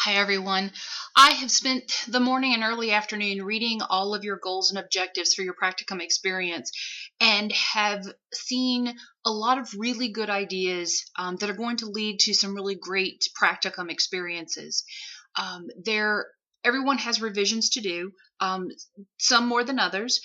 Hi everyone. I have spent the morning and early afternoon reading all of your goals and objectives for your practicum experience and have seen a lot of really good ideas that are going to lead to some really great practicum experiences. Everyone has revisions to do, some more than others.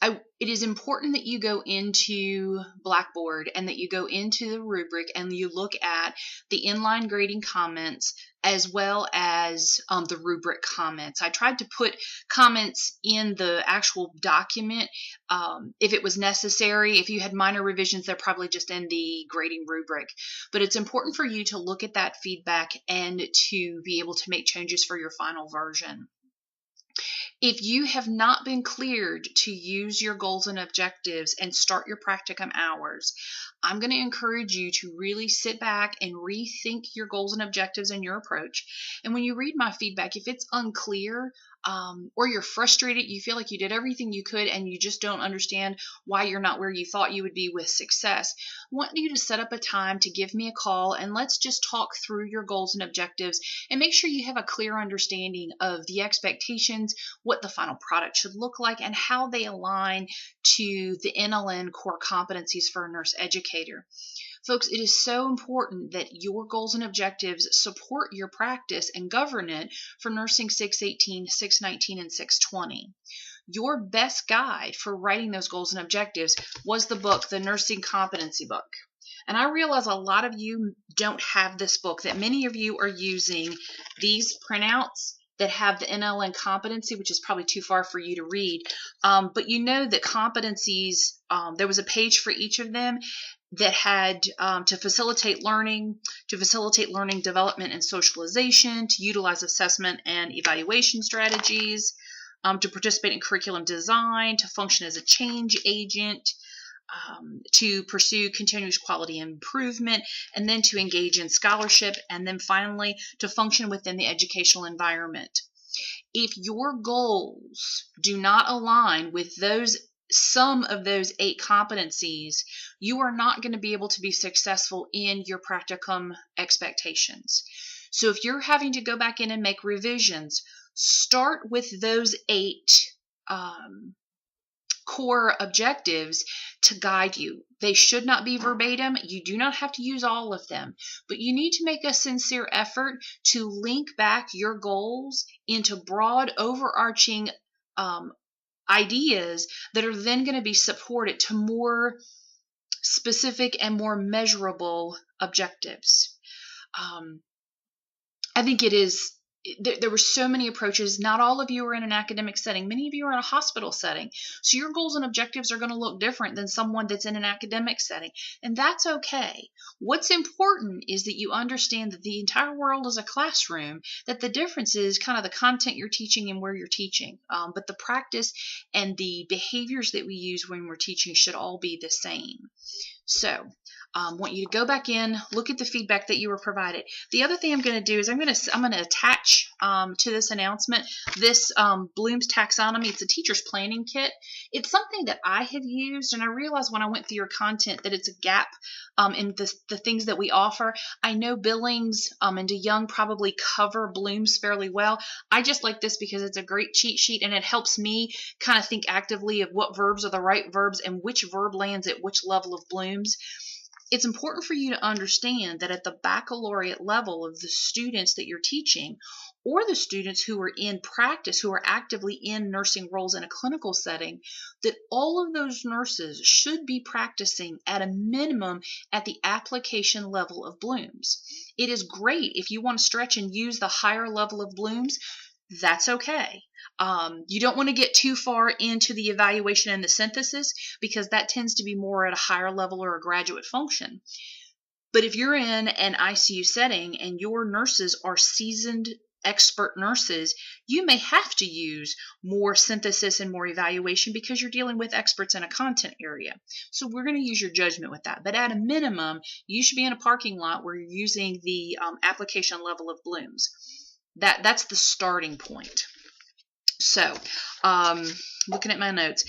It is important that you go into Blackboard and that you go into the rubric and you look at the inline grading comments as well as the rubric comments. I tried to put comments in the actual document if it was necessary. If you had minor revisions, they're probably just in the grading rubric. But it's important for you to look at that feedback and to be able to make changes for your final version. If you have not been cleared to use your goals and objectives and start your practicum hours, I'm going to encourage you to really sit back and rethink your goals and objectives and your approach. And when you read my feedback, if it's unclear or you're frustrated, you feel like you did everything you could and you just don't understand why you're not where you thought you would be with success, I want you to set up a time to give me a call and let's just talk through your goals and objectives and make sure you have a clear understanding of the expectations, what the final product should look like, and how they align to the NLN core competencies for a nurse educator. Folks, it is so important that your goals and objectives support your practice and govern it for Nursing 618, 619, and 620. Your best guide for writing those goals and objectives was the book, the Nursing Competency Book. And I realize a lot of you don't have this book, that many of you are using these printouts that have the NLN competency, which is probably too far for you to read. But you know that competencies, there was a page for each of them that had to facilitate learning development and socialization, to utilize assessment and evaluation strategies, to participate in curriculum design, to function as a change agent, to pursue continuous quality improvement, and then to engage in scholarship, and then finally to function within the educational environment. If your goals do not align with some of those 8 competencies, you are not going to be able to be successful in your practicum expectations. So if you're having to go back in and make revisions, start with those 8 core objectives to guide you. They should not be verbatim. You do not have to use all of them, but you need to make a sincere effort to link back your goals into broad, overarching ideas that are then going to be supported to more specific and more measurable objectives. I think there were so many approaches. Not all of you are in an academic setting. Many of you are in a hospital setting. So your goals and objectives are going to look different than someone that's in an academic setting. And that's okay. What's important is that you understand that the entire world is a classroom, that the difference is kind of the content you're teaching and where you're teaching. But the practice and the behaviors that we use when we're teaching should all be the same. So I want you to go back in, look at the feedback that you were provided. The other thing I'm going to do is I'm going to attach to this announcement this Bloom's taxonomy. It's a teacher's planning kit. It's something that I have used, and I realized when I went through your content that it's a gap in the things that we offer. I know Billings and DeYoung probably cover Bloom's fairly well. I just like this because it's a great cheat sheet, and it helps me kind of think actively of what verbs are the right verbs and which verb lands at which level of Bloom's. It's important for you to understand that at the baccalaureate level of the students that you're teaching, or the students who are in practice, who are actively in nursing roles in a clinical setting, that all of those nurses should be practicing at a minimum at the application level of Bloom's. It is great if you want to stretch and use the higher level of Bloom's. That's okay. You don't want to get too far into the evaluation and the synthesis because that tends to be more at a higher level or a graduate function. But if you're in an ICU setting and your nurses are seasoned expert nurses, you may have to use more synthesis and more evaluation because you're dealing with experts in a content area. So we're going to use your judgment with that. But at a minimum, you should be in a parking lot where you're using the application level of Bloom's. That's the starting point. So, looking at my notes,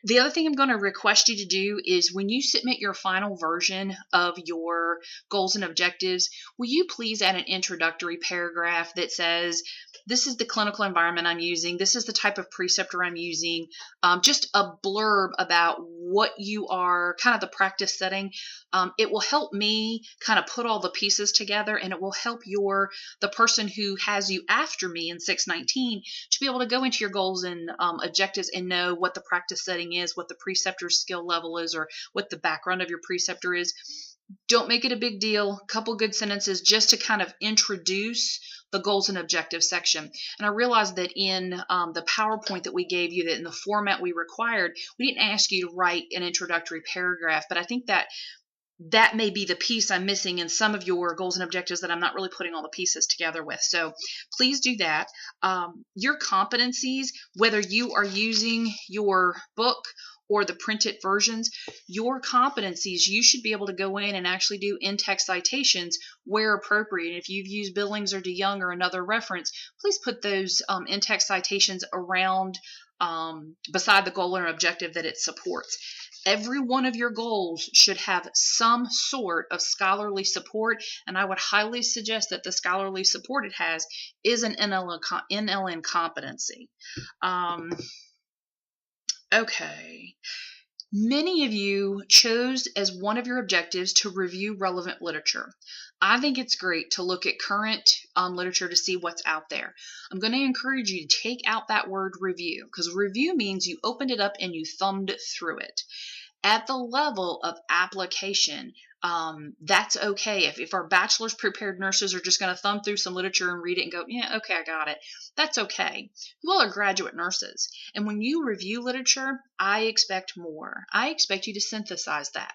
The other thing I'm going to request you to do is when you submit your final version of your goals and objectives, will you please add an introductory paragraph that says, this is the clinical environment I'm using, this is the type of preceptor I'm using, just a blurb about what you are, kind of the practice setting. It will help me kind of put all the pieces together, and it will help the person who has you after me in 619 to be able to go into your goals and objectives and know what the practice setting is, what the preceptor's skill level is, or what the background of your preceptor is. Don't make it a big deal. A couple good sentences just to kind of introduce the goals and objectives section. And I realized that in the PowerPoint that we gave you, that in the format we required, we didn't ask you to write an introductory paragraph, but I think that may be the piece I'm missing in some of your goals and objectives that I'm not really putting all the pieces together with. So please do that. Your competencies, whether you are using your book or the printed versions, your competencies, you should be able to go in and actually do in-text citations where appropriate. If you've used Billings or DeYoung or another reference, please put those in-text citations around beside the goal or objective that it supports. Every one of your goals should have some sort of scholarly support, and I would highly suggest that the scholarly support it has is an NLN competency. Okay. Many of you chose as one of your objectives to review relevant literature. I think it's great to look at current literature to see what's out there. I'm going to encourage you to take out that word review, because review means you opened it up and you thumbed through it. At the level of application, that's okay. If our bachelor's prepared nurses are just going to thumb through some literature and read it and go, yeah, okay, I got it, that's okay. You all are graduate nurses. And when you review literature, I expect more. I expect you to synthesize that.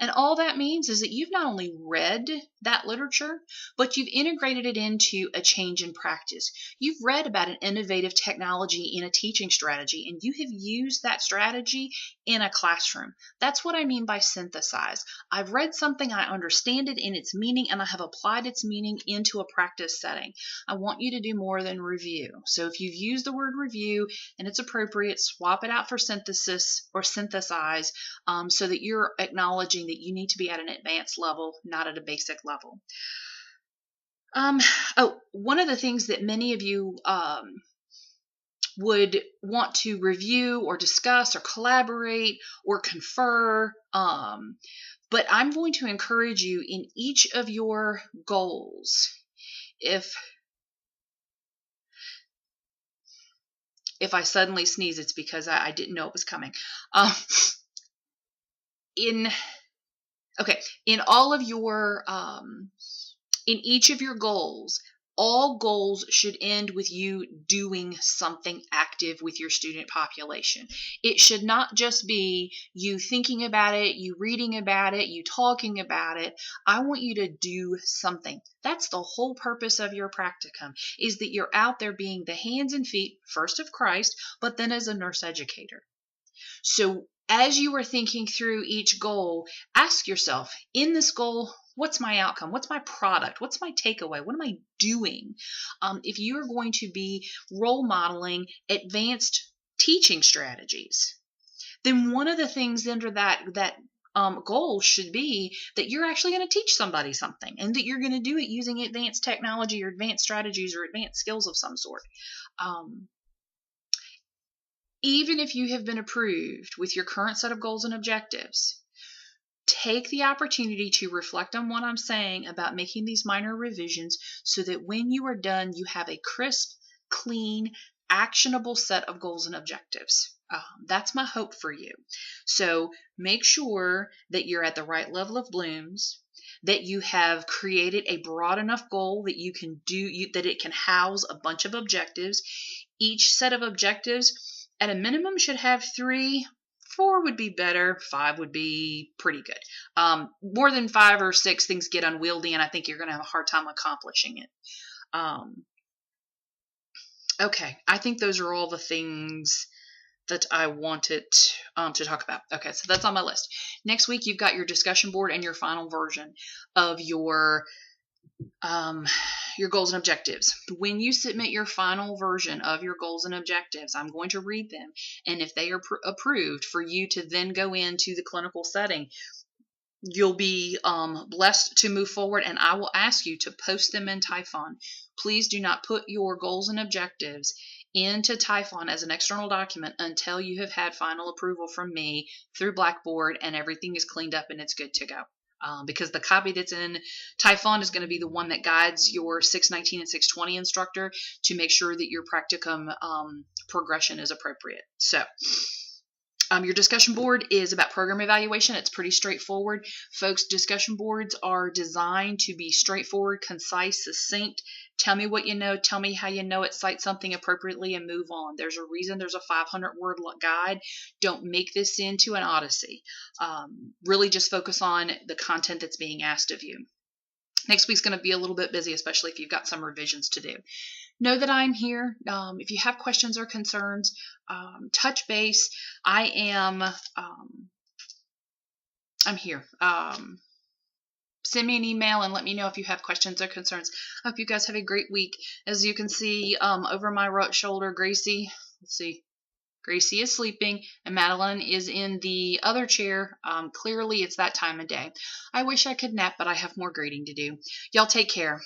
And all that means is that you've not only read that literature, but you've integrated it into a change in practice. You've read about an innovative technology in a teaching strategy, and you have used that strategy in a classroom. That's what I mean by synthesize. I've read something, I understand it in its meaning, and I have applied its meaning into a practice setting. I want you to do more than review. So if you've used the word review and it's appropriate, swap it out for synthesis or synthesize, so that you're acknowledging that you need to be at an advanced level, not at a basic level. One of the things that many of you would want to review or discuss or collaborate or confer, but I'm going to encourage you in each of your goals. If I suddenly sneeze, it's because I didn't know it was coming. In all of your, in each of your goals, all goals should end with you doing something active with your student population. It should not just be you thinking about it, you reading about it, you talking about it. I want you to do something. That's the whole purpose of your practicum, is that you're out there being the hands and feet, first of Christ, but then as a nurse educator. So as you are thinking through each goal, ask yourself, in this goal, what's my outcome? What's my product? What's my takeaway? What am I doing? If you are going to be role modeling advanced teaching strategies, then one of the things under that goal should be that you're actually going to teach somebody something, and that you're going to do it using advanced technology or advanced strategies or advanced skills of some sort. Even if you have been approved with your current set of goals and objectives, take the opportunity to reflect on what I'm saying about making these minor revisions so that when you are done, you have a crisp, clean, actionable set of goals and objectives. That's my hope for you. So make sure that you're at the right level of blooms, that you have created a broad enough goal that you can that it can house a bunch of objectives. Each set of objectives at a minimum should have 3. 4 would be better. 5 would be pretty good. More than 5 or 6, things get unwieldy, and I think you're going to have a hard time accomplishing it. Okay, I think those are all the things that I wanted to talk about. Okay, so that's on my list. Next week, you've got your discussion board and your final version of your your goals and objectives. When you submit your final version of your goals and objectives, I'm going to read them. And if they are approved for you to then go into the clinical setting, you'll be blessed to move forward, and I will ask you to post them in Typhon. Please do not put your goals and objectives into Typhon as an external document until you have had final approval from me through Blackboard and everything is cleaned up and it's good to go. Because the copy that's in Typhon is going to be the one that guides your 619 and 620 instructor to make sure that your practicum progression is appropriate. So, your discussion board is about program evaluation. It's pretty straightforward. Folks, discussion boards are designed to be straightforward, concise, succinct. Tell me what you know. Tell me how you know it. Cite something appropriately and move on. There's a reason there's a 500-word guide. Don't make this into an odyssey. Really just focus on the content that's being asked of you. Next week's going to be a little bit busy, especially if you've got some revisions to do. Know that I'm here. If you have questions or concerns, touch base. I'm here. Send me an email and let me know if you have questions or concerns. I hope you guys have a great week. As you can see over my right shoulder, Gracie, let's see, Gracie is sleeping and Madeline is in the other chair. Clearly it's that time of day. I wish I could nap, but I have more grading to do. Y'all take care.